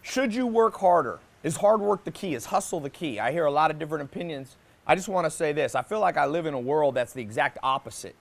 Should you work harder? Is hard work the key? Is hustle the key? I hear a lot of different opinions. I just want to say this. I feel like I live in a world that's the exact opposite.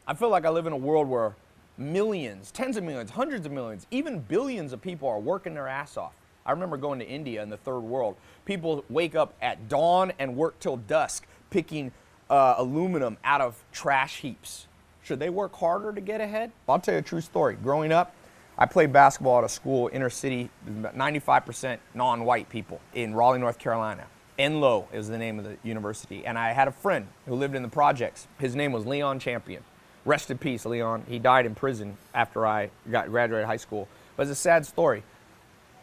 I feel like I live in a world where millions, tens of millions, hundreds of millions, even billions of people are working their ass off. I remember going to India in the third world. People wake up at dawn and work till dusk picking aluminum out of trash heaps. Should they work harder to get ahead? I'll tell you a true story. Growing up, I played basketball at a school, inner city, 95% non-white people in Raleigh, North Carolina. Enloe is the name of the university. And I had a friend who lived in the projects. His name was Leon Champion. Rest in peace, Leon. He died in prison after I graduated high school. But it's a sad story.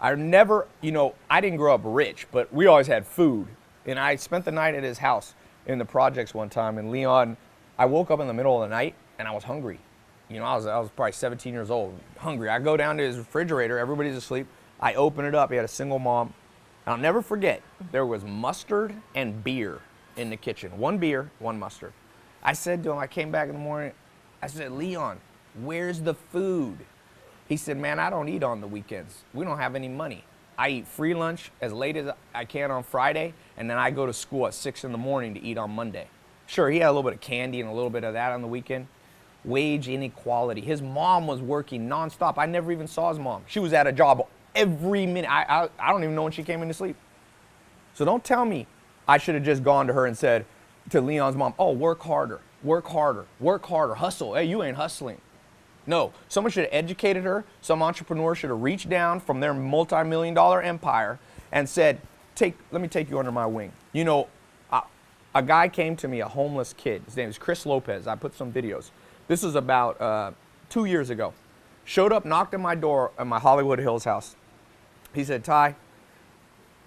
I never, I didn't grow up rich, but we always had food. And I spent the night at his house in the projects one time. And Leon, I woke up in the middle of the night and I was hungry. I was probably 17 years old, hungry. I go down to his refrigerator, everybody's asleep. I open it up, he had a single mom. And I'll never forget, there was mustard and beer in the kitchen. One beer, one mustard. I said to him, I came back in the morning, I said, Leon, where's the food? He said, man, I don't eat on the weekends. We don't have any money. I eat free lunch as late as I can on Friday, and then I go to school at 6 in the morning to eat on Monday. Sure, he had a little bit of candy and a little bit of that on the weekend. Wage inequality. His mom was working nonstop. I never even saw his mom. She was at a job every minute. I don't even know when she came in to sleep. So don't tell me I should have just gone to her and said to Leon's mom, oh, work harder, work harder, work harder, hustle. Hey, you ain't hustling. No, someone should have educated her. Some entrepreneur should have reached down from their multi-million-dollar empire and said, let me take you under my wing. A guy came to me, a homeless kid. His name is Chris Lopez. I put some videos. This was about 2 years ago. Showed up, knocked on my door at my Hollywood Hills house. He said, Ty,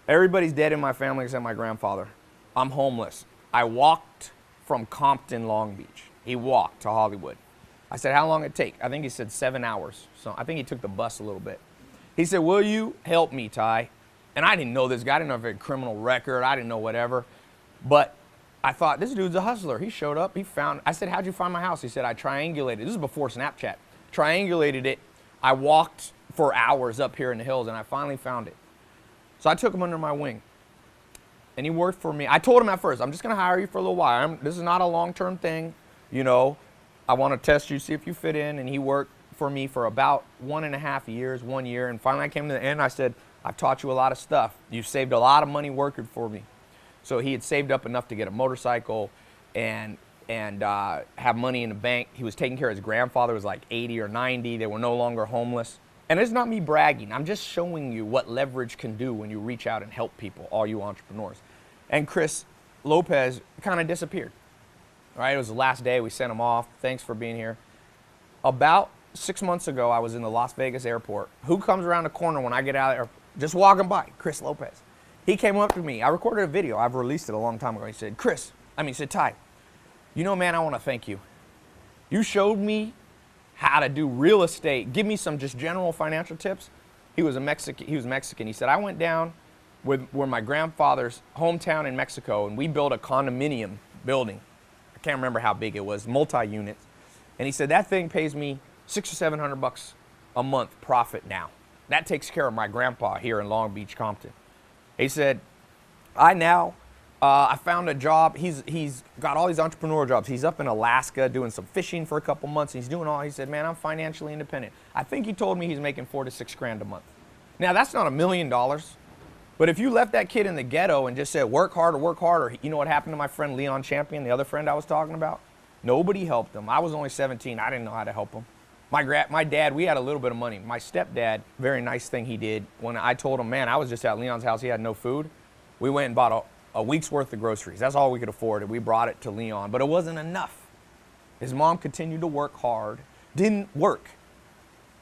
everybody's dead in my family except my grandfather. I'm homeless. I walked from Compton, Long Beach. He walked to Hollywood. I said, how long did it take? I think he said 7 hours. So I think he took the bus a little bit. He said, will you help me, Ty? And I didn't know this guy. I didn't know if he had a criminal record. I didn't know whatever. But I thought, this dude's a hustler. He showed up. I said, how'd you find my house? He said, I triangulated. This is before Snapchat. Triangulated it. I walked for hours up here in the hills, and I finally found it. So I took him under my wing. And he worked for me. I told him at first, I'm just going to hire you for a little while. This is not a long-term thing. I want to test you, see if you fit in. And he worked for me for about 1.5 years, 1 year. And finally I came to the end. I said, I've taught you a lot of stuff. You've saved a lot of money working for me. So he had saved up enough to get a motorcycle and have money in the bank. He was taking care of his grandfather, who was like 80 or 90. They were no longer homeless. And it's not me bragging. I'm just showing you what leverage can do when you reach out and help people, all you entrepreneurs. And Chris Lopez kind of disappeared. All right, it was the last day. We sent him off. Thanks for being here. About 6 months ago, I was in the Las Vegas airport. Who comes around the corner when I get out of there? Just walking by, Chris Lopez. He came up to me. I recorded a video. I've released it a long time ago. He said, he said, Ty, man, I want to thank you. You showed me how to do real estate. Give me some just general financial tips. He was Mexican. He said, I went down where my grandfather's hometown in Mexico, and we built a condominium building. I can't remember how big it was, multi-units. And he said, that thing pays me $600 or $700 a month profit now. That takes care of my grandpa here in Long Beach, Compton. He said, I found a job. He's got all these entrepreneurial jobs. He's up in Alaska doing some fishing for a couple months. He said, man, I'm financially independent. I think he told me he's making $4,000 to $6,000 a month. Now, that's not $1 million. But if you left that kid in the ghetto and just said, work harder, you know what happened to my friend Leon Champion, the other friend I was talking about? Nobody helped him. I was only 17. I didn't know how to help him. My dad, we had a little bit of money. My stepdad, very nice thing he did. When I told him, man, I was just at Leon's house, he had no food. We went and bought a week's worth of groceries. That's all we could afford, and we brought it to Leon. But it wasn't enough. His mom continued to work hard. Didn't work.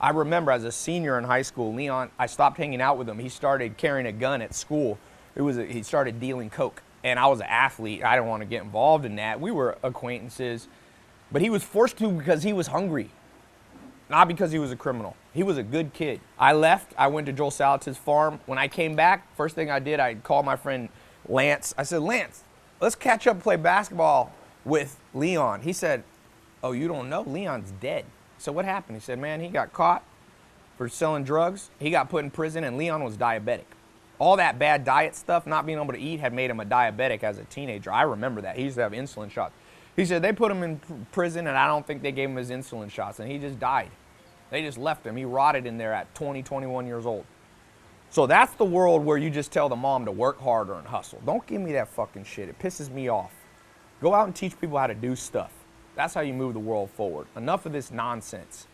I remember as a senior in high school, Leon, I stopped hanging out with him. He started carrying a gun at school. He started dealing coke. And I was an athlete. I didn't want to get involved in that. We were acquaintances. But he was forced to because he was hungry. Not because he was a criminal. He was a good kid. I left. I went to Joel Salatz's farm. When I came back, first thing I did, I called my friend Lance. I said, Lance, let's catch up and play basketball with Leon. He said, oh, you don't know? Leon's dead. So what happened? He said, man, he got caught. for selling drugs. He got put in prison, and Leon was diabetic. All that bad diet stuff, not being able to eat, had made him a diabetic as a teenager. I remember that. He used to have insulin shots. He said they put him in prison, and I don't think they gave him his insulin shots, and he just died. They just left him. He rotted in there at 20, 21 years old. So that's the world where you just tell the mom to work harder and hustle. Don't give me that fucking shit. It pisses me off. Go out and teach people how to do stuff. That's how you move the world forward. Enough of this nonsense.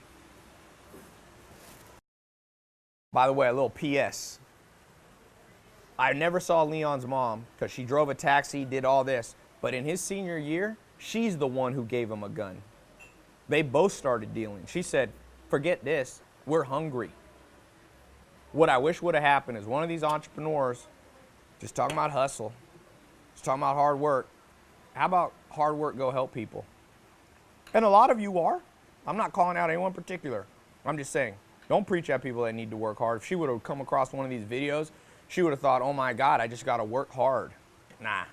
By the way, a little PS. I never saw Leon's mom because she drove a taxi, did all this. But in his senior year, she's the one who gave him a gun. They both started dealing. She said, forget this, we're hungry. What I wish would have happened is one of these entrepreneurs just talking about hustle, just talking about hard work. How about hard work go help people? And a lot of you are. I'm not calling out anyone in particular. I'm just saying, don't preach at people that need to work hard. If she would have come across one of these videos, she would have thought, oh my God, I just got to work hard. Nah,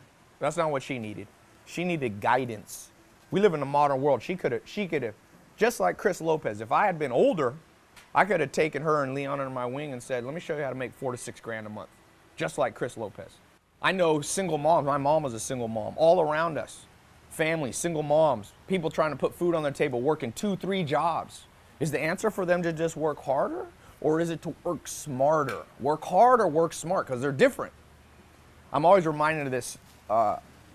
that's not what she needed. She needed guidance. We live in a modern world. She could have, just like Chris Lopez, if I had been older, I could have taken her and Leon under my wing and said, let me show you how to make 4 to 6 grand a month, just like Chris Lopez. I know single moms. My mom was a single mom. All around us, families, single moms, people trying to put food on their table, working 2, 3 jobs. Is the answer for them to just work harder, or is it to work smarter? Work hard or work smart, because they're different. I'm always reminded of this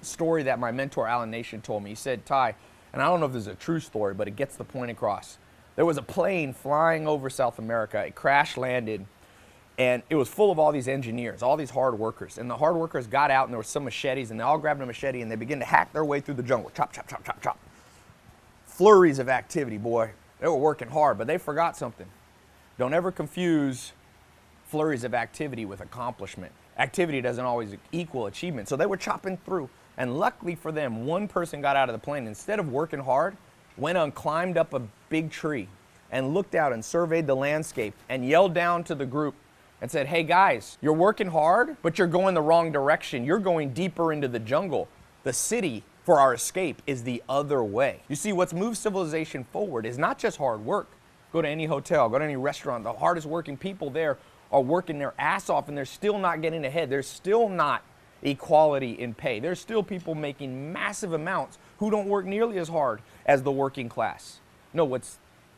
story that my mentor, Alan Nation, told me. He said, Ty, and I don't know if this is a true story, but it gets the point across. There was a plane flying over South America. It crash landed, and it was full of all these engineers, all these hard workers. And the hard workers got out, and there were some machetes, and they all grabbed a machete, and they began to hack their way through the jungle. Chop, chop, chop, chop, chop. Flurries of activity, boy. They were working hard, but they forgot something. Don't ever confuse flurries of activity with accomplishment. Activity doesn't always equal achievement. So they were chopping through, and luckily for them, one person got out of the plane. Instead of working hard, went on, climbed up a big tree and looked out and surveyed the landscape and yelled down to the group and said, hey guys, you're working hard, but you're going the wrong direction. You're going deeper into the jungle. The city for our escape is the other way. You see, what's moved civilization forward is not just hard work. Go to any hotel, go to any restaurant, the hardest working people there are working their ass off, and they're still not getting ahead. There's still not equality in pay. There's still people making massive amounts who don't work nearly as hard as the working class. No, what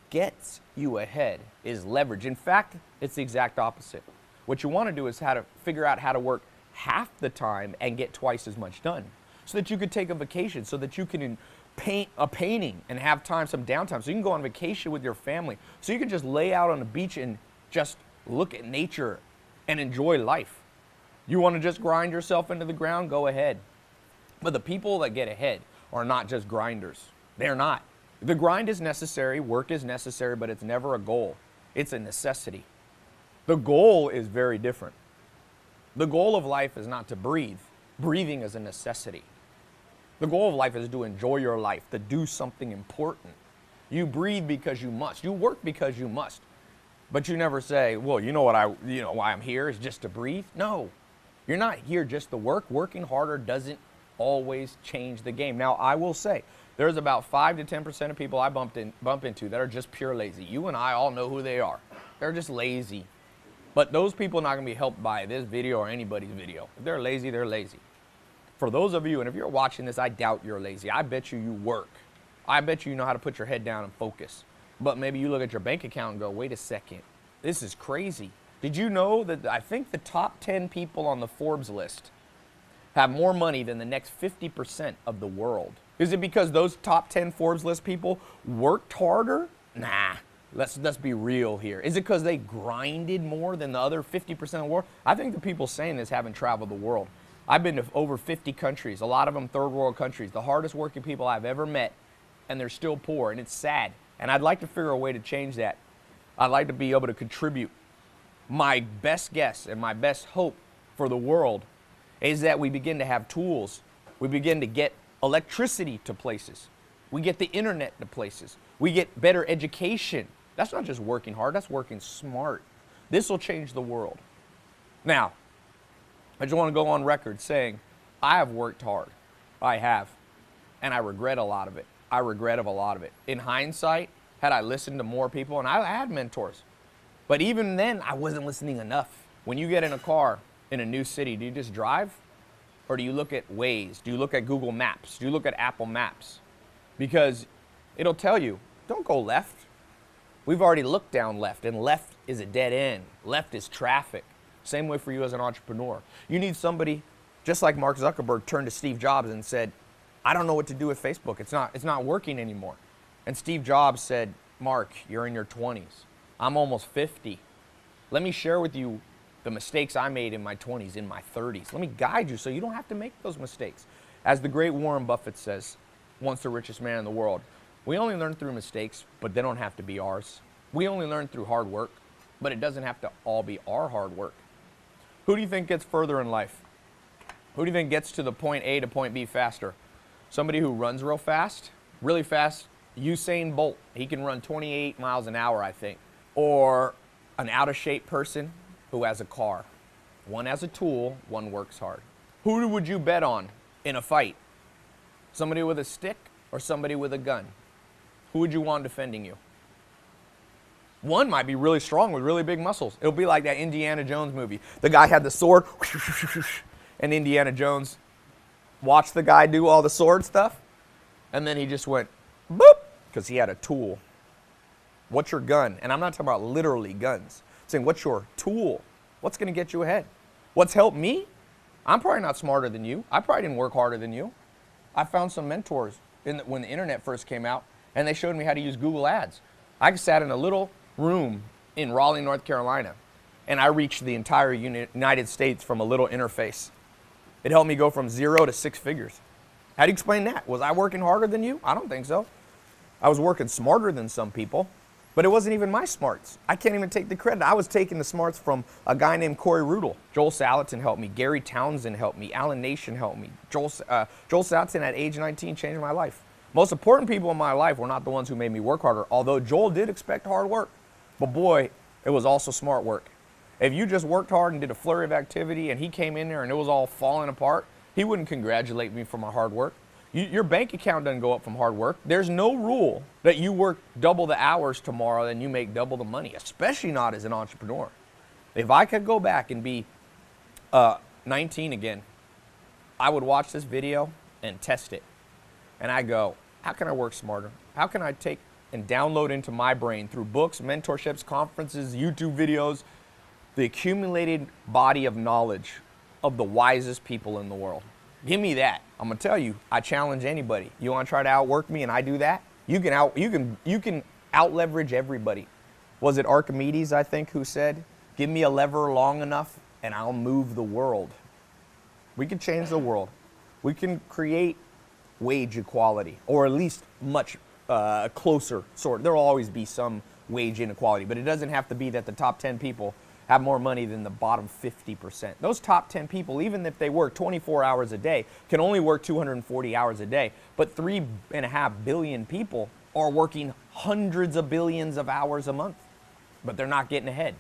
gets you ahead is leverage. In fact, it's the exact opposite. What you want to do is figure out how to work half the time and get twice as much done, so that you could take a vacation, so that you can paint a painting and have some downtime, so you can go on vacation with your family, so you can just lay out on the beach and just look at nature and enjoy life. You want to just grind yourself into the ground? Go ahead. But the people that get ahead are not just grinders. They're not. The grind is necessary, work is necessary, but it's never a goal. It's a necessity. The goal is very different. The goal of life is not to breathe. Breathing is a necessity. The goal of life is to enjoy your life, to do something important. You breathe because you must. You work because you must. But you never say, well, why I'm here is just to breathe. No, you're not here just to work. Working harder doesn't always change the game. Now, I will say, there's about 5 to 10% of people I bump into that are just pure lazy. You and I all know who they are. They're just lazy. But those people are not going to be helped by this video or anybody's video. If they're lazy, they're lazy. For those of you, and if you're watching this, I doubt you're lazy. I bet you work. I bet you know how to put your head down and focus. But maybe you look at your bank account and go, wait a second, this is crazy. Did you know that I think the top 10 people on the Forbes list have more money than the next 50% of the world? Is it because those top 10 Forbes list people worked harder? Nah, let's be real here. Is it because they grinded more than the other 50% of the world? I think the people saying this haven't traveled the world. I've been to over 50 countries, a lot of them third world countries, the hardest working people I've ever met, and they're still poor, and it's sad. And I'd like to figure a way to change that. I'd like to be able to contribute. My best guess and my best hope for the world is that we begin to have tools. We begin to get electricity to places. We get the internet to places. We get better education. That's not just working hard, that's working smart. This will change the world. Now, I just want to go on record saying, I have worked hard. I have. And I regret a lot of it. I regret a lot of it. In hindsight, had I listened to more people, and I had mentors, But even then, I wasn't listening enough. When you get in a car in a new city, do you just drive? Or do you look at Waze? Do you look at Google Maps? Do you look at Apple Maps? Because it'll tell you, don't go left. We've already looked down left, and left is a dead end. Left is traffic. Same way for you as an entrepreneur. You need somebody, just like Mark Zuckerberg turned to Steve Jobs and said, I don't know what to do with Facebook. It's not working anymore. And Steve Jobs said, Mark, you're in your 20s. I'm almost 50. Let me share with you the mistakes I made in my 20s, in my 30s. Let me guide you so you don't have to make those mistakes. As the great Warren Buffett says, once the richest man in the world, we only learn through mistakes, but they don't have to be ours. We only learn through hard work, but it doesn't have to all be our hard work. Who do you think gets further in life? Who do you think gets to the point A to point B faster? Somebody who runs real fast, really fast. Usain Bolt, he can run 28 miles an hour, I think. Or an out of shape person who has a car. One has a tool, one works hard. Who would you bet on in a fight? Somebody with a stick or somebody with a gun? Who would you want defending you? One might be really strong with really big muscles. It'll be like that Indiana Jones movie. The guy had the sword, and Indiana Jones watched the guy do all the sword stuff, and then he just went, boop, because he had a tool. What's your gun? And I'm not talking about literally guns. I'm saying, what's your tool? What's going to get you ahead? What's helped me? I'm probably not smarter than you. I probably didn't work harder than you. I found some mentors when the internet first came out, and they showed me how to use Google Ads. I sat in a little room in Raleigh, North Carolina, and I reached the entire United States from a little interface. It helped me go from 0 to 6 figures. How do you explain that? Was I working harder than you? I don't think so. I was working smarter than some people, but it wasn't even my smarts. I can't even take the credit. I was taking the smarts from a guy named Corey Rudel. Joel Salatin helped me. Gary Townsend helped me. Alan Nation helped me. Joel Salatin at age 19 changed my life. Most important people in my life were not the ones who made me work harder, although Joel did expect hard work. But boy, it was also smart work. If you just worked hard and did a flurry of activity and he came in there and it was all falling apart, he wouldn't congratulate me for my hard work. Your bank account doesn't go up from hard work. There's no rule that you work double the hours tomorrow and you make double the money, especially not as an entrepreneur. If I could go back and be 19 again, I would watch this video and test it. And I go, how can I work smarter? How can I take and download into my brain through books, mentorships, conferences, YouTube videos, the accumulated body of knowledge of the wisest people in the world? Give me that. I'm gonna tell you, I challenge anybody. You wanna try to outwork me and I do that? You can out leverage everybody. Was it Archimedes, I think, who said, give me a lever long enough and I'll move the world. We can change the world. We can create wage equality, or at least much closer sort. There will always be some wage inequality, but it doesn't have to be that the top 10 people have more money than the bottom 50%. Those top 10 people, even if they work 24 hours a day, can only work 240 hours a day, but 3.5 billion people are working hundreds of billions of hours a month, but they're not getting ahead.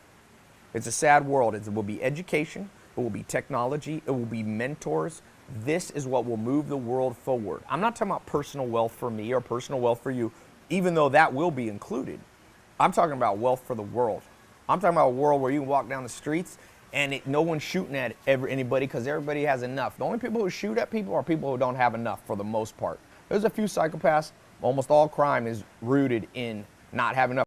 It's a sad world. It will be education, it will be technology, it will be mentors. This is what will move the world forward. I'm not talking about personal wealth for me or personal wealth for you, even though that will be included. I'm talking about wealth for the world. I'm talking about a world where you can walk down the streets and no one's shooting at anybody because everybody has enough. The only people who shoot at people are people who don't have enough for the most part. There's a few psychopaths. Almost all crime is rooted in not having enough.